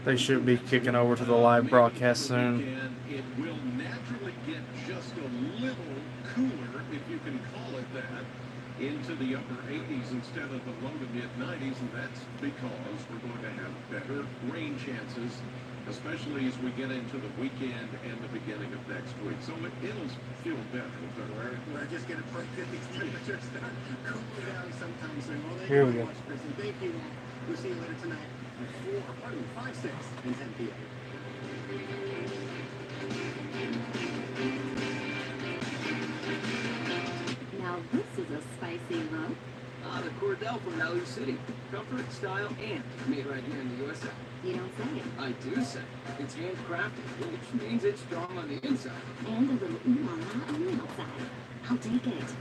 They should be kicking over to the live broadcast soon. It will naturally get just a little cooler, if you can call it that, into the upper 80s instead of the low to mid 90s, and that's because we're going to have better rain chances, especially as we get into the weekend and the beginning of next week. So it'll feel better. We're just going to pray that these temperatures start cooling down sometime soon. Well, Here we thank you go. very much, Kristen. Thank you. We'll see you later tonight at 5, 6, and 10 p.m. Now this is a spicy look. The Cordell from Valley City. Comfort, style, and made right here in the USA. You don't say. I do say. It's handcrafted, which means it's strong on the inside. And a little ooh-la-la on the outside. I'll take it.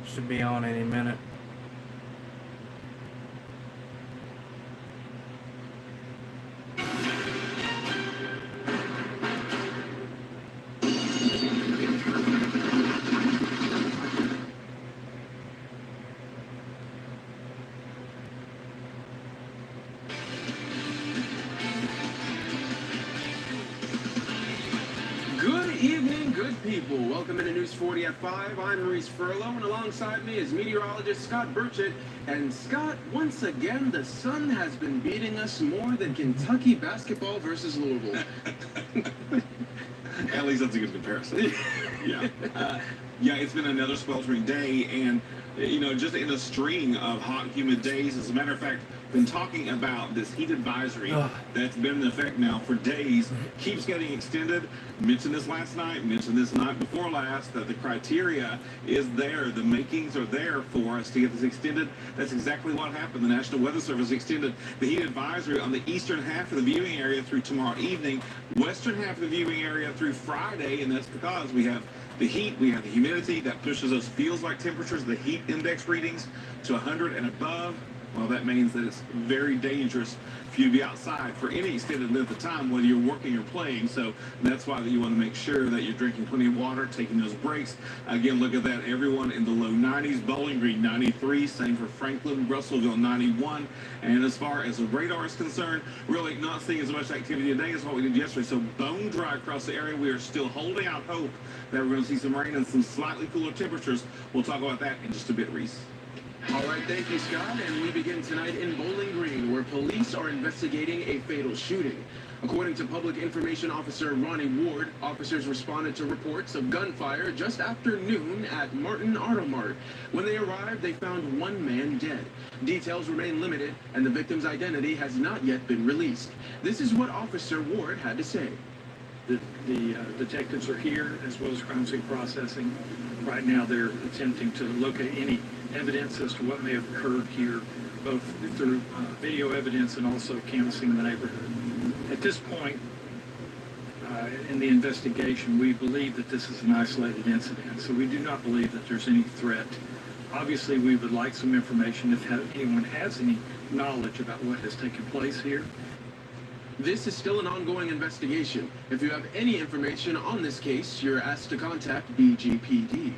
Should be on any minute. Good evening, good people. Welcome into News 40 at 5. I'm Maurice Furlow, and alongside me is meteorologist Scott Burchett. And Scott, once again, the sun has been beating us more than Kentucky basketball versus Louisville. At least that's a good comparison. Yeah. Yeah, it's been another sweltering day, and, you know, just in a string of hot, humid days. As a matter of fact, been talking about this heat advisory that's been in effect now for days, keeps getting extended. Mentioned this last night, mentioned this night before last, that the criteria is there, the makings are there for us to get this extended. That's exactly what happened. The National Weather Service extended the heat advisory on the eastern half of the viewing area through tomorrow evening, western half of the viewing area through Friday, and that's because we have the heat, we have the humidity that pushes those feels-like temperatures, the heat index readings to 100 and above. Well, that means that it's very dangerous for you to be outside for any extended length of time, whether you're working or playing. So that's why you want to make sure that you're drinking plenty of water, taking those breaks. Again, look at that. Everyone in the low 90s, Bowling Green 93, same for Franklin, Russellville 91. And as far as the radar is concerned, really not seeing as much activity today as what we did yesterday. So bone dry across the area. We are still holding out hope that we're going to see some rain and some slightly cooler temperatures. We'll talk about that in just a bit, Reese. All right, thank you, Scott. And we begin tonight in Bowling Green, where police are investigating a fatal shooting. According to Public Information Officer Ronnie Ward, officers responded to reports of gunfire just after noon at Martin Auto Mart. When they arrived, they found one man dead. Details remain limited, and the victim's identity has not yet been released. This is what Officer Ward had to say. The detectives are here, as well as crime scene processing. Right now, they're attempting to locate any evidence as to what may have occurred here, both through video evidence and also canvassing the neighborhood. At this point in the investigation, we believe that this is an isolated incident, so we do not believe that there's any threat. Obviously, we would like some information if anyone has any knowledge about what has taken place here. This is still an ongoing investigation. If you have any information on this case, you're asked to contact BGPD.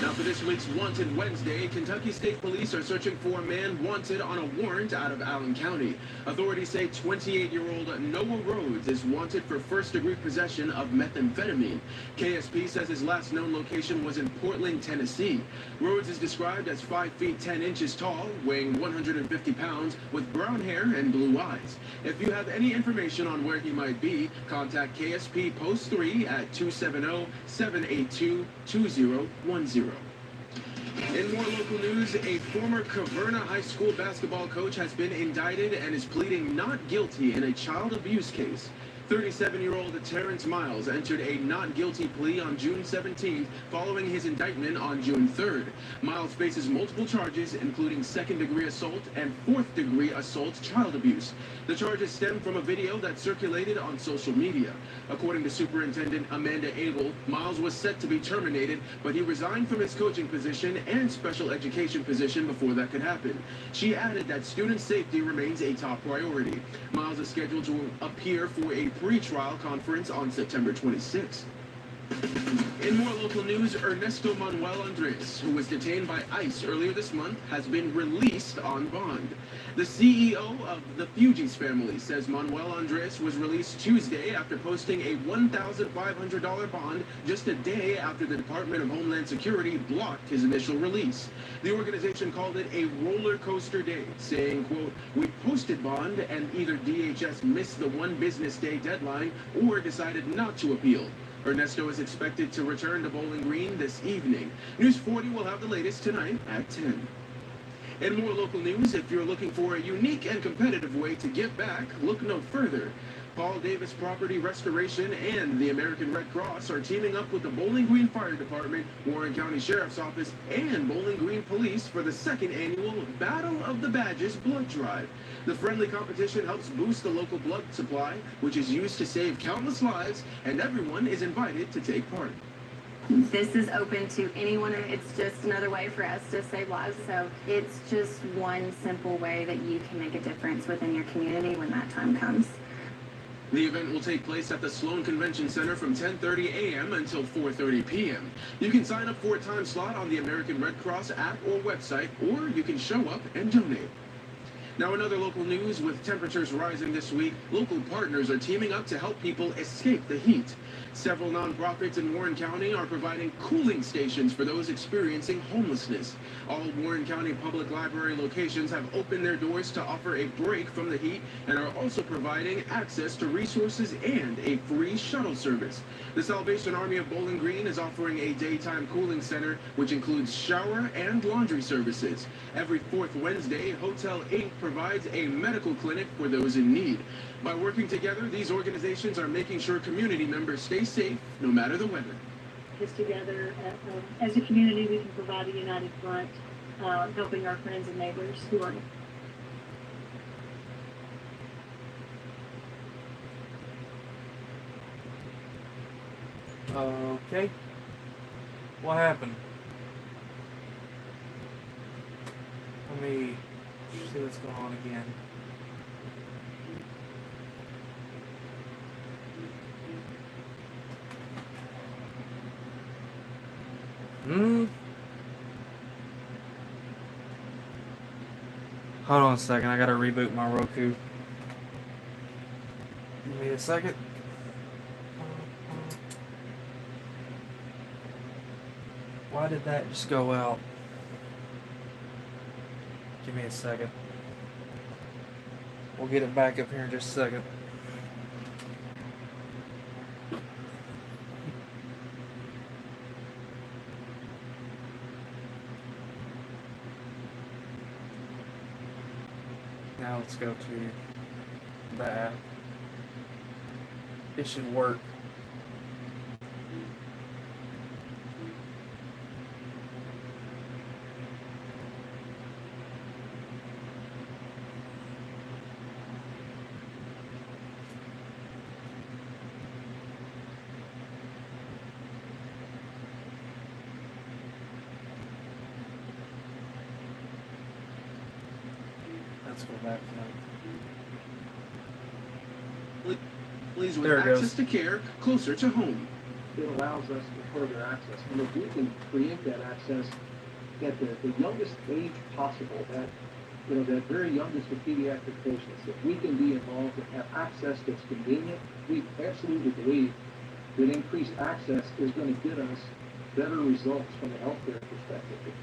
Now for this week's Wanted Wednesday, Kentucky State Police are searching for a man wanted on a warrant out of Allen County. Authorities say 28-year-old Noah Rhodes is wanted for first-degree possession of methamphetamine. KSP says his last known location was in Portland, Tennessee. Rhodes is described as 5 feet 10 inches tall, weighing 150 pounds, with brown hair and blue eyes. If you have any information on where he might be, contact KSP Post 3 at 270-782-2010. In more local news, a former Caverna High School basketball coach has been indicted and is pleading not guilty in a child abuse case. 37-year-old Terrence Miles entered a not guilty plea on June 17th following his indictment on June 3rd. Miles faces multiple charges, including second-degree assault and fourth-degree assault child abuse. The charges stem from a video that circulated on social media. According to Superintendent Amanda Abel, Miles was set to be terminated, but he resigned from his coaching position and special education position before that could happen. She added that student safety remains a top priority. Miles is scheduled to appear for a pre-trial conference on September 26th. In more local news, Ernesto Manuel Andres, who was detained by ICE earlier this month, has been released on bond. The CEO of the Fugees family says Manuel Andres was released Tuesday after posting a $1,500 bond just a day after the Department of Homeland Security blocked his initial release. The organization called it a roller coaster day, saying, quote, "We posted bond and either DHS missed the one business day deadline or decided not to appeal." Ernesto is expected to return to Bowling Green this evening. News 40 will have the latest tonight at 10. In more local news, if you're looking for a unique and competitive way to give back, look no further. Paul Davis Property Restoration and the American Red Cross are teaming up with the Bowling Green Fire Department, Warren County Sheriff's Office, and Bowling Green Police for the second annual Battle of the Badges blood drive. The friendly competition helps boost the local blood supply, which is used to save countless lives, and everyone is invited to take part. This is open to anyone. It's just another way for us to save lives. So it's just one simple way that you can make a difference within your community when that time comes. The event will take place at the Sloan Convention Center from 10:30 a.m. until 4:30 p.m. You can sign up for a time slot on the American Red Cross app or website, or you can show up and donate. Now, in other local news, with temperatures rising this week, local partners are teaming up to help people escape the heat. Several nonprofits in Warren County are providing cooling stations for those experiencing homelessness. All Warren County Public Library locations have opened their doors to offer a break from the heat and are also providing access to resources and a free shuttle service. The Salvation Army of Bowling Green is offering a daytime cooling center, which includes shower and laundry services. Every fourth Wednesday, Hotel 8 provides a medical clinic for those in need. By working together, these organizations are making sure community members stay safe no matter the weather. Just together as a community, we can provide a united front, helping our friends and neighbors who are. Okay. What happened? Let me see what's going on again. Hold on a second, I gotta reboot my Roku. Give me a second. Why did that just go out? Give me a second. We'll get it back up here in just a second. Now let's go to the app. It should work. Let's go back now. Please, with There it access goes. to care closer to home. It allows us to further access. And if we can create that access at the youngest age possible, that very youngest of pediatric patients, if we can be involved and have access that's convenient, we absolutely believe that increased access is going to get us better results from a healthcare perspective.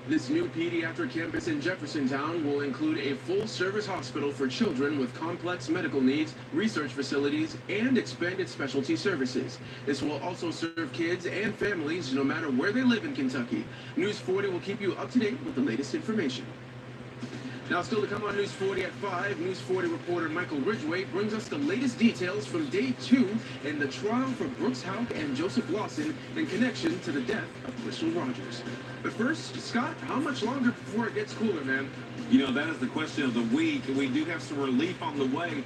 This new pediatric campus in Jeffersontown will include a full-service hospital for children with complex medical needs, research facilities, and expanded specialty services. This will also serve kids and families no matter where they live in Kentucky. News 40 will keep you up to date with the latest information. Now, still to come on News 40 at 5, News 40 reporter Michael Ridgway brings us the latest details from day 2 in the trial for Brooks Houck and Joseph Lawson in connection to the death of Crystal Rogers. But first, Scott, how much longer before it gets cooler, man? You know, that is the question of the week. We do have some relief on the way.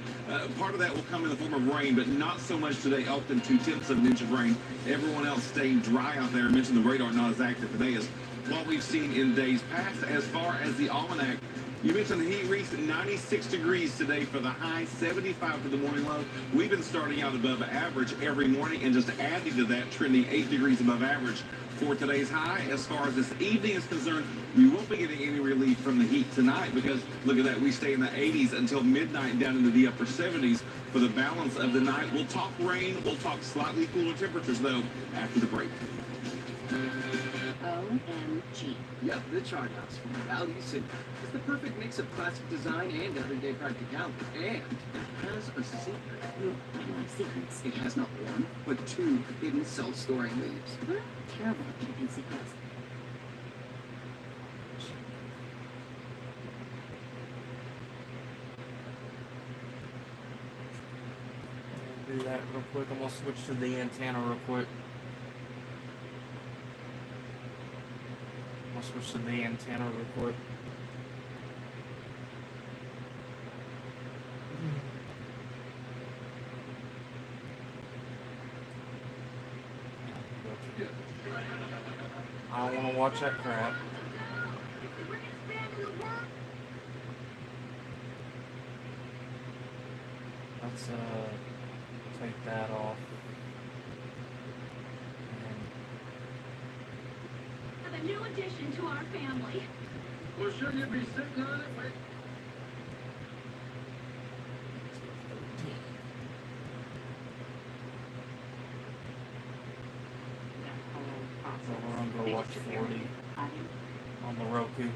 Part of that will come in the form of rain, but not so much today. Elkton, 2/10 of an inch of rain. Everyone else staying dry out there. I mentioned the radar not as active today as what we've seen in days past. As far as the almanac, you mentioned the heat reached 96 degrees today for the high, 75 for the morning low. We've been starting out above average every morning and just adding to that, trending 8 degrees above average for today's high. As far as this evening is concerned, we won't be getting any relief from the heat tonight because, look at that, we stay in the 80s until midnight down into the upper 70s for the balance of the night. We'll talk rain, we'll talk slightly cooler temperatures, though, after the break. OMG. Yep, the chart house from Value City. It's the perfect mix of classic design and everyday practicality. And it has a secret. Ooh, I love secrets. It has not one, but 2 hidden self-storing leaves. We're terrible at keeping secrets. Do that real quick. I'm gonna switch to the antenna real quick. I'm gonna switch to the antenna real quick. I don't want to watch that crap. Let's take that off. Have a new addition to our family. Well, shouldn't you be sitting on it? So we're gonna go watch 40 on the Roku.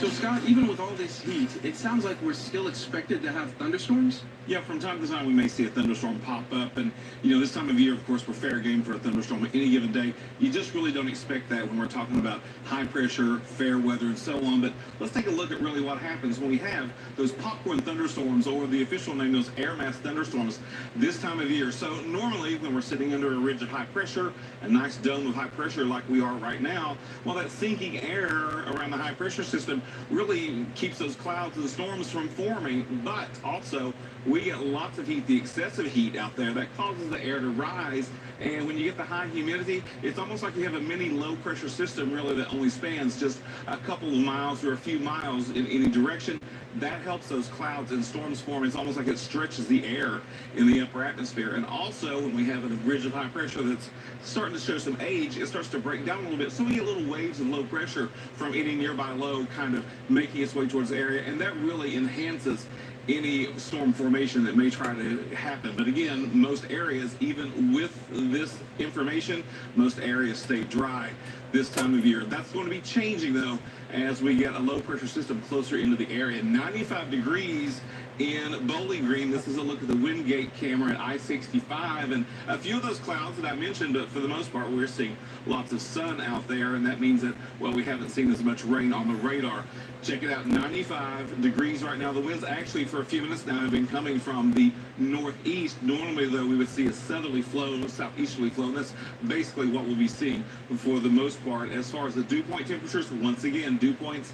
So, Scott, even with all this heat, it sounds like we're still expected to have thunderstorms? Yeah, from time to time we may see a thunderstorm pop up, and this time of year, of course, we're fair game for a thunderstorm on any given day. You just really don't expect that when we're talking about high pressure, fair weather, and so on. But let's take a look at really what happens when we have those popcorn thunderstorms, or the official name, those air mass thunderstorms, this time of year. So normally, when we're sitting under a ridge of high pressure, a nice dome of high pressure like we are right now, well, that sinking air around the high pressure system really keeps those clouds and storms from forming. But also, we get lots of heat, the excessive heat out there that causes the air to rise. And when you get the high humidity, it's almost like you have a mini low pressure system really that only spans just a couple of miles or a few miles in any direction. That helps those clouds and storms form. It's almost like it stretches the air in the upper atmosphere. And also, when we have a ridge of high pressure that's starting to show some age, it starts to break down a little bit. So we get little waves of low pressure from any nearby low kind of making its way towards the area. And that really enhances any storm formation that may try to happen. But again, most areas, even with this information, most areas stay dry this time of year. That's going to be changing, though, as we get a low pressure system closer into the area. 95 degrees in Bowling Green. This is a look at the wind gate camera at I-65, and a few of those clouds that I mentioned, but for the most part, we're seeing lots of sun out there, and that means that, well, we haven't seen as much rain on the radar. Check it out, 95 degrees right now. The winds actually for a few minutes now have been coming from the northeast. Normally, though, we would see a southerly flow, southeasterly flow, and that's basically what we'll be seeing for the most part. As far as the dew point temperatures, once again, dew points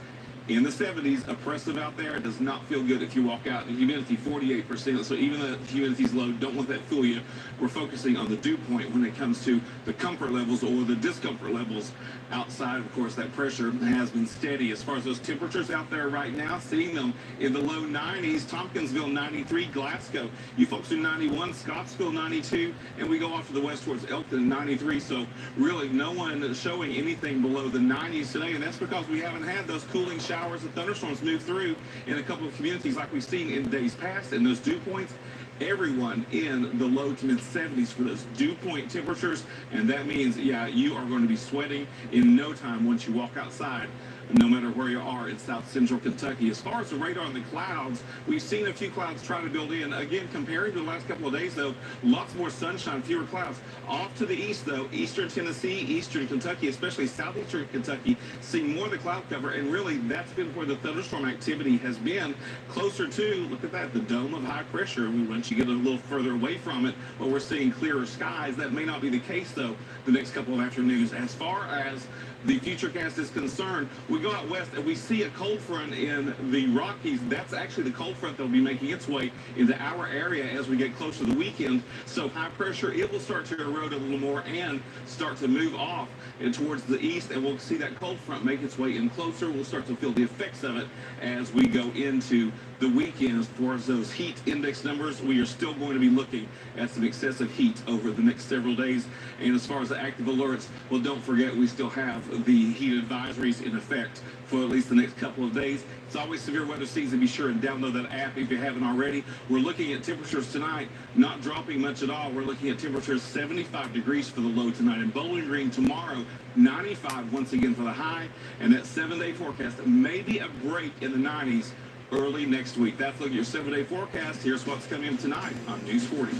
in the 70s, oppressive out there. It does not feel good if you walk out. The humidity 48%, so even though the humidity's low, don't let that fool you. We're focusing on the dew point when it comes to the comfort levels or the discomfort levels outside. Of course, that pressure has been steady. As far as those temperatures out there right now, seeing them in the low 90s, Tompkinsville 93, Glasgow, you folks are 91, Scottsville 92, and we go off to the west towards Elkton 93. So really no one showing anything below the 90s today, and that's because we haven't had those cooling showers and thunderstorms move through in a couple of communities like we've seen in days past. And those dew points, everyone in the low to mid 70s for those dew point temperatures, and that means, yeah, you are going to be sweating in no time once you walk outside, no matter where you are in south central Kentucky. As far as the radar and the clouds, we've seen a few clouds try to build in. Again, comparing to the last couple of days, though, lots more sunshine, fewer clouds. Off to the east, though, eastern Tennessee, eastern Kentucky, especially southeastern Kentucky, seeing more of the cloud cover, and really that's been where the thunderstorm activity has been, closer to, look at that, the dome of high pressure. Once you get a little further away from it, well, we're seeing clearer skies. That may not be the case, though, the next couple of afternoons. As far as the futurecast is concerned, we go out west and we see a cold front in the Rockies. That's actually the cold front that will be making its way into our area as we get closer to the weekend. So high pressure, it will start to erode a little more and start to move off and towards the east, and we'll see that cold front make its way in closer. We'll start to feel the effects of it as we go into the weekend. As far as those heat index numbers, we are still going to be looking at some excessive heat over the next several days. And as far as the active alerts, well, don't forget we still have the heat advisories in effect for at least the next couple of days. It's always severe weather season. Be sure and download that app if you haven't already. We're looking at temperatures tonight, not dropping much at all. We're looking at temperatures 75 degrees for the low tonight. In Bowling Green tomorrow, 95 once again for the high. And that 7-day forecast, maybe a break in the 90s early next week. That's looking at your 7-day forecast. Here's what's coming in tonight on News 40.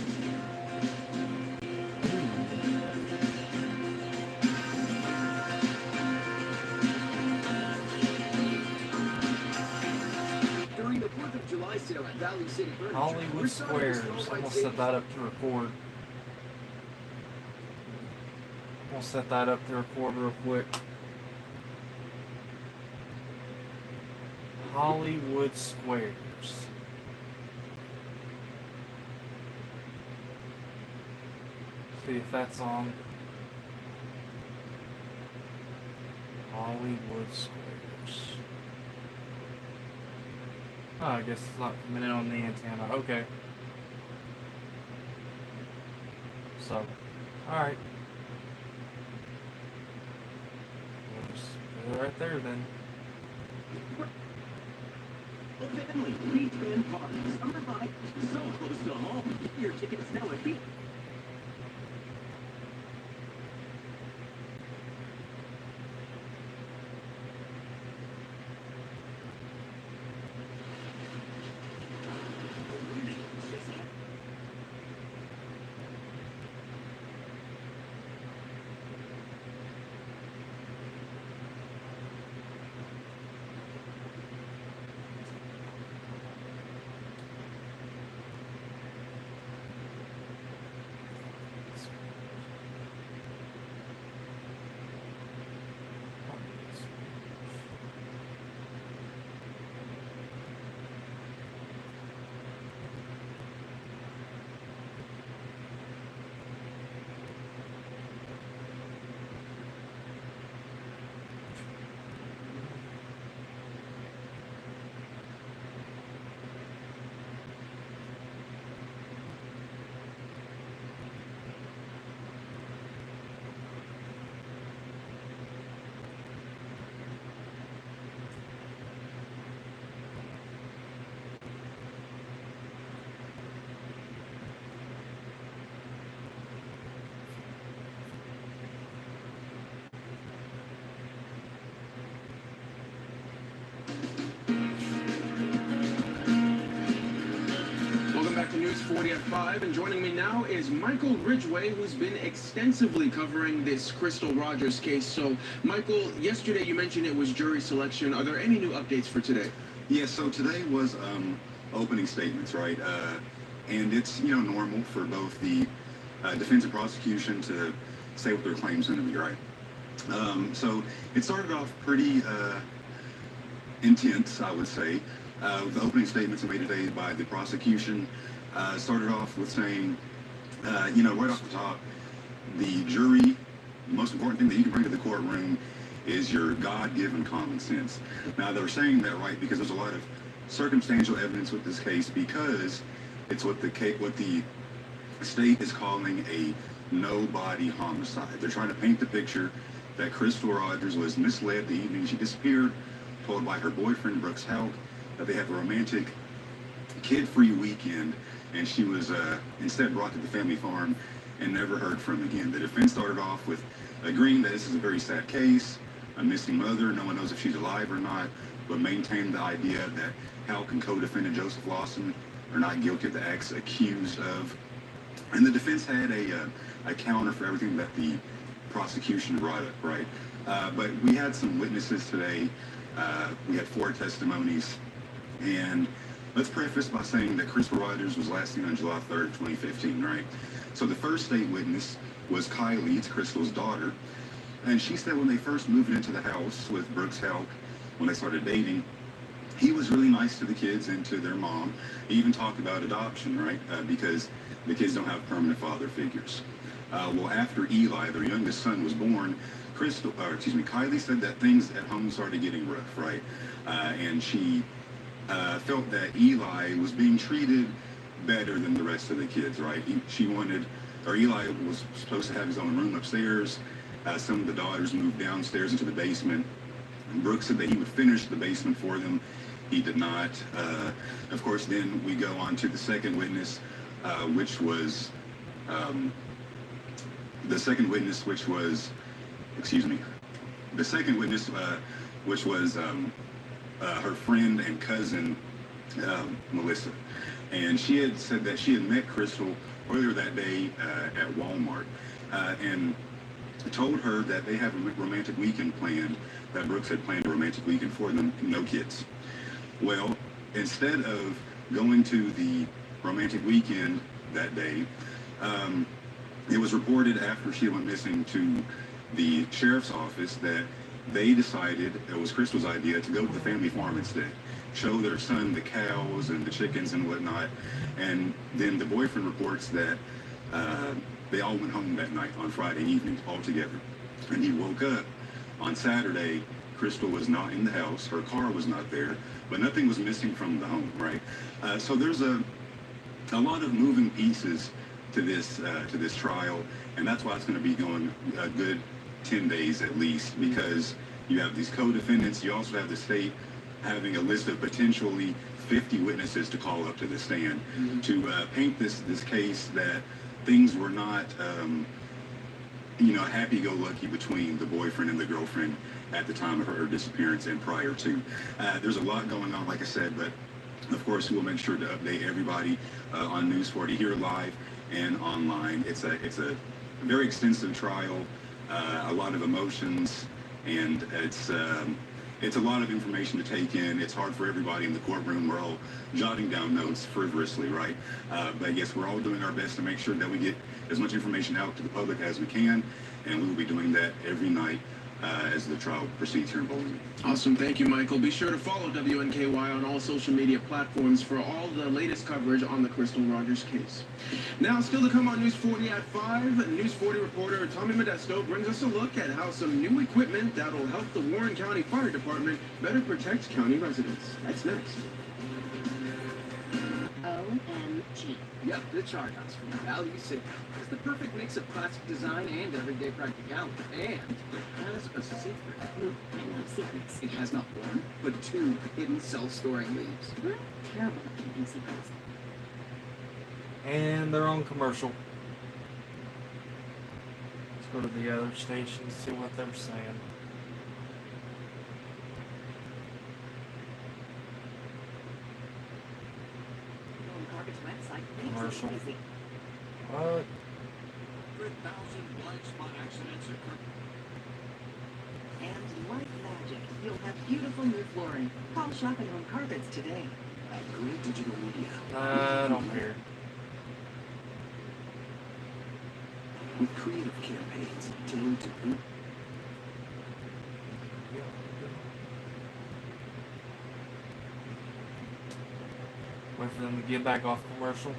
During the 4th of July sale at Valley City Furniture, Hollywood Squares. I'm gonna set that up to record. We'll set that up to record real quick. Hollywood Squares. See if that's on. Hollywood Squares. Oh, I guess it's not coming in on the antenna. Okay. So, alright. We'll just put it right there then. Family, weekend party, summer vibe, so close to home. Your tickets now at B. News 40 at 5, and joining me now is Michael Ridgway, who's been extensively covering this Crystal Rogers case. So, Michael, yesterday you mentioned it was jury selection. Are there any new updates for today? Yeah, so today was opening statements, right? And it's, normal for both the defense and prosecution to say what their claim's going to be, right? So it started off pretty intense, I would say. The opening statements made today by the prosecution started off with saying, right off the top, the jury, the most important thing that you can bring to the courtroom is your God-given common sense. Now, they're saying that, right, because there's a lot of circumstantial evidence with this case, because it's what the state is calling a no-body homicide. They're trying to paint the picture that Crystal Rogers was misled the evening she disappeared, told by her boyfriend, Brooks Helk, that they have a romantic, kid-free weekend, and she was instead brought to the family farm and never heard from again. The defense started off with agreeing that this is a very sad case, a missing mother, no one knows if she's alive or not, but maintained the idea that Helk and co-defendant Joseph Lawson are not guilty of the acts accused of. And the defense had a counter for everything that the prosecution brought up, right? But we had some witnesses today. We had 4 testimonies. And let's preface by saying that Crystal Rogers was last seen on July 3rd, 2015, right? So the first state witness was Kylie, it's Crystal's daughter. And she said when they first moved into the house with Brooks Helk, when they started dating, he was really nice to the kids and to their mom. He even talked about adoption, right? Because the kids don't have permanent father figures. Well, after Eli, their youngest son, was born, Kylie said that things at home started getting rough, right? And she felt that Eli was being treated better than the rest of the kids, right? Eli was supposed to have his own room upstairs. Some of the daughters moved downstairs into the basement. And Brooks said that he would finish the basement for them. He did not. Of course, then we go on to the second witness, which was her friend and cousin, Melissa. And she had said that she had met Crystal earlier that day at Walmart and told her that they have a romantic weekend planned, that Brooks had planned a romantic weekend for them, no kids. Well, instead of going to the romantic weekend that day, it was reported after she went missing to the sheriff's office that they decided, it was Crystal's idea, to go to the family farm instead, show their son the cows and the chickens and whatnot. And then the boyfriend reports that they all went home that night on Friday evening all together. And he woke up on Saturday. Crystal was not in the house. Her car was not there, but nothing was missing from the home, right? So there's a lot of moving pieces to this trial, and that's why it's going to be going a good 10 days at least, because you have these co-defendants. You also have the state having a list of potentially 50 witnesses to call up to the stand to paint this case that things were not happy-go-lucky between the boyfriend and the girlfriend at the time of her disappearance and prior to. There's a lot going on, like I said, but of course we'll make sure to update everybody on News 40 here live and online. It's a very extensive trial, a lot of emotions, and it's a lot of information to take in. It's hard for everybody in the courtroom. We're all jotting down notes fervorously, right? But yes, we're all doing our best to make sure that we get as much information out to the public as we can, and we will be doing that every night as the trial proceeds here in Bozeman. Awesome. Thank you, Michael. Be sure to follow WNKY on all social media platforms for all the latest coverage on the Crystal Rogers case. Now, still to come on News 40 at 5, News 40 reporter Tommy Modesto brings us a look at how some new equipment that will help the Warren County Fire Department better protect county residents. That's next. OMG. Yep, the Charghouse from Value City is the perfect mix of classic design and everyday practicality. And it has a secret. Ooh, I love secrets. It has not one, but 2 hidden self-storing leaves. I'm terrible at keeping secrets. And they're on commercial. Let's go to the other station and see what they're saying. Garbage website makes Commercial. it easy. What? 100,000 blind spot accidents occur. And like magic, you'll have beautiful new flooring. Call Shop and Home Carpets today. At Great Digital Media. I don't care. With creative campaigns tailored to Wait for them to get back off commercial.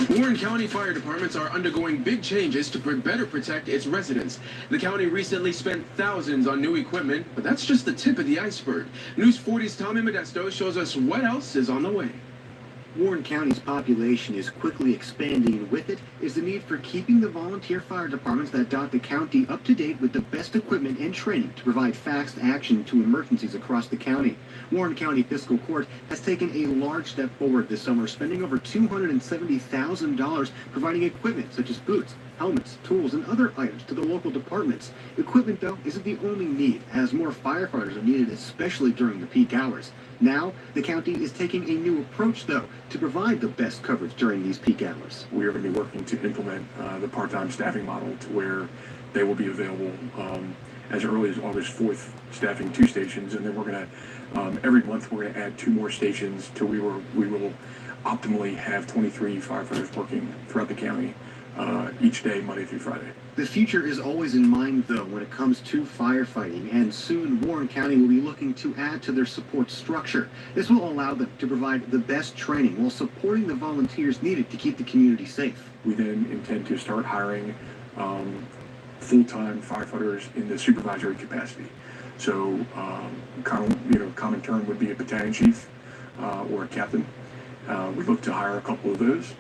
Warren County fire departments are undergoing big changes to better protect its residents. The county recently spent thousands on new equipment, but that's just the tip of the iceberg. News 40's Tommy Modesto shows us what else is on the way. Warren County's population is quickly expanding, and with it is the need for keeping the volunteer fire departments that dot the county up to date with the best equipment and training to provide fast action to emergencies across the county. Warren County Fiscal Court has taken a large step forward this summer, spending over $270,000 providing equipment such as boots, helmets, tools, and other items to the local departments. Equipment, though, isn't the only need, as more firefighters are needed, especially during the peak hours. Now, the county is taking a new approach, though, to provide the best coverage during these peak hours. We are going to be working to implement the part-time staffing model to where they will be available as early as August 4th, staffing 2 stations, and then we're going to, every month, we're going to add 2 more stations till we will optimally have 23 firefighters working throughout the county each day, Monday through Friday. The future is always in mind, though, when it comes to firefighting, and soon Warren County will be looking to add to their support structure. This will allow them to provide the best training while supporting the volunteers needed to keep the community safe. We then intend to start hiring full-time firefighters in the supervisory capacity. So, common term would be a battalion chief or a captain. We look to hire a couple of those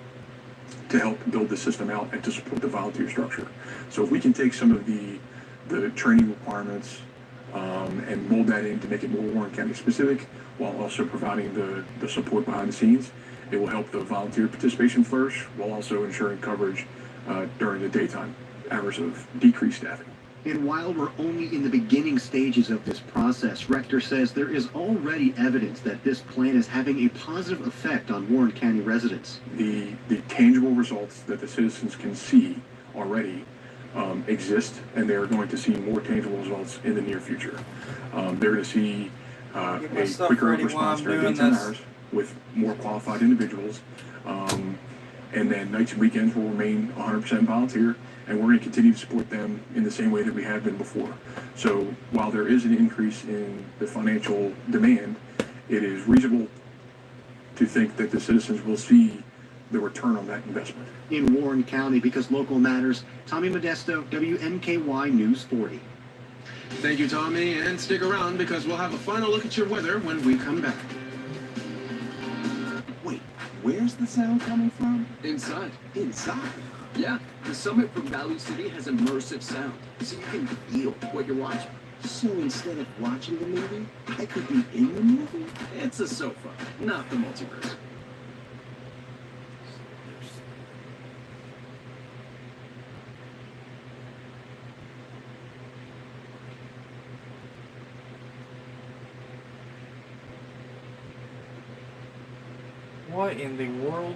to help build the system out and to support the volunteer structure. So if we can take some of the training requirements and mold that in to make it more Warren County specific, while also providing the support behind the scenes, it will help the volunteer participation flourish, while also ensuring coverage during the daytime hours of decreased staffing. And while we're only in the beginning stages of this process, Rector says there is already evidence that this plan is having a positive effect on Warren County residents. The tangible results that the citizens can see already exist, and they're going to see more tangible results in the near future. They're going to see a quicker response during daytime hours with more qualified individuals, and then nights and weekends will remain 100% volunteer, and we're going to continue to support them in the same way that we have been before. So while there is an increase in the financial demand, it is reasonable to think that the citizens will see the return on that investment. In Warren County, because local matters, Tommy Modesto, WNKY News 40. Thank you, Tommy, and stick around because we'll have a final look at your weather when we come back. Wait, where's the sound coming from? Inside. Inside? Yeah, the summit from Valley City has immersive sound, so you can feel what you're watching. So instead of watching the movie, I could be in the movie? It's a sofa, not the multiverse. What in the world?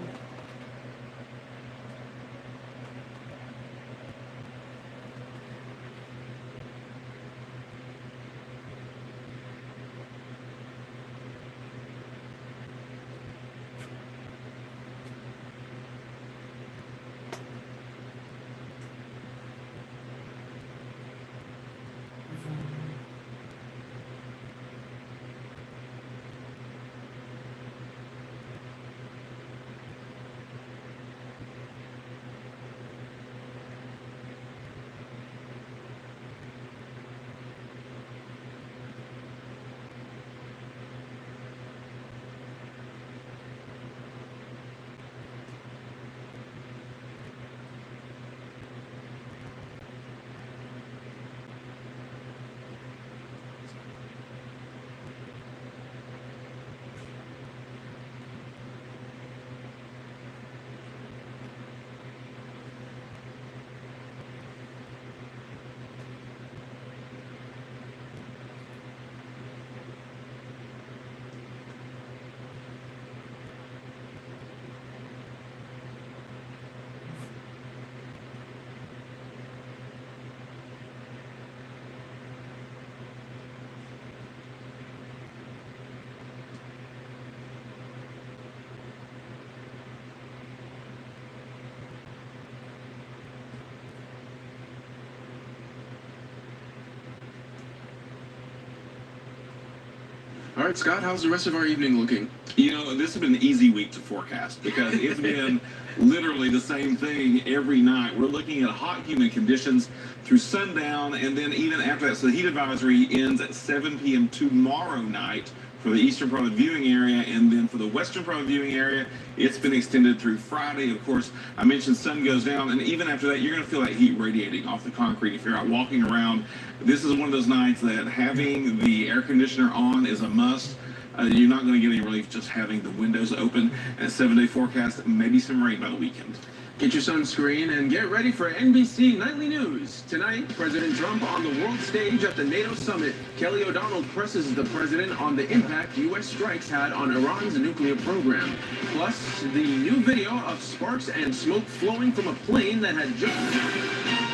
All right, Scott, how's the rest of our evening looking? You know, this has been an easy week to forecast because it's been literally the same thing every night. We're looking at hot, humid conditions through sundown, and then even after that. So the heat advisory ends at 7 p.m. tomorrow night for the eastern part of the viewing area, and then for the western part of the viewing area, it's been extended through Friday. Of course, I mentioned sun goes down, and even after that, you're going to feel that heat radiating off the concrete if you're out walking around. This is one of those nights that having the air conditioner on is a must. You're not going to get any relief just having the windows open. And a 7-day forecast, maybe some rain by the weekend. Get your sunscreen and get ready for NBC Nightly News. Tonight, President Trump on the world stage at the NATO summit. Kelly O'Donnell presses the president on the impact U.S. strikes had on Iran's nuclear program. Plus, the new video of sparks and smoke flowing from a plane that had just...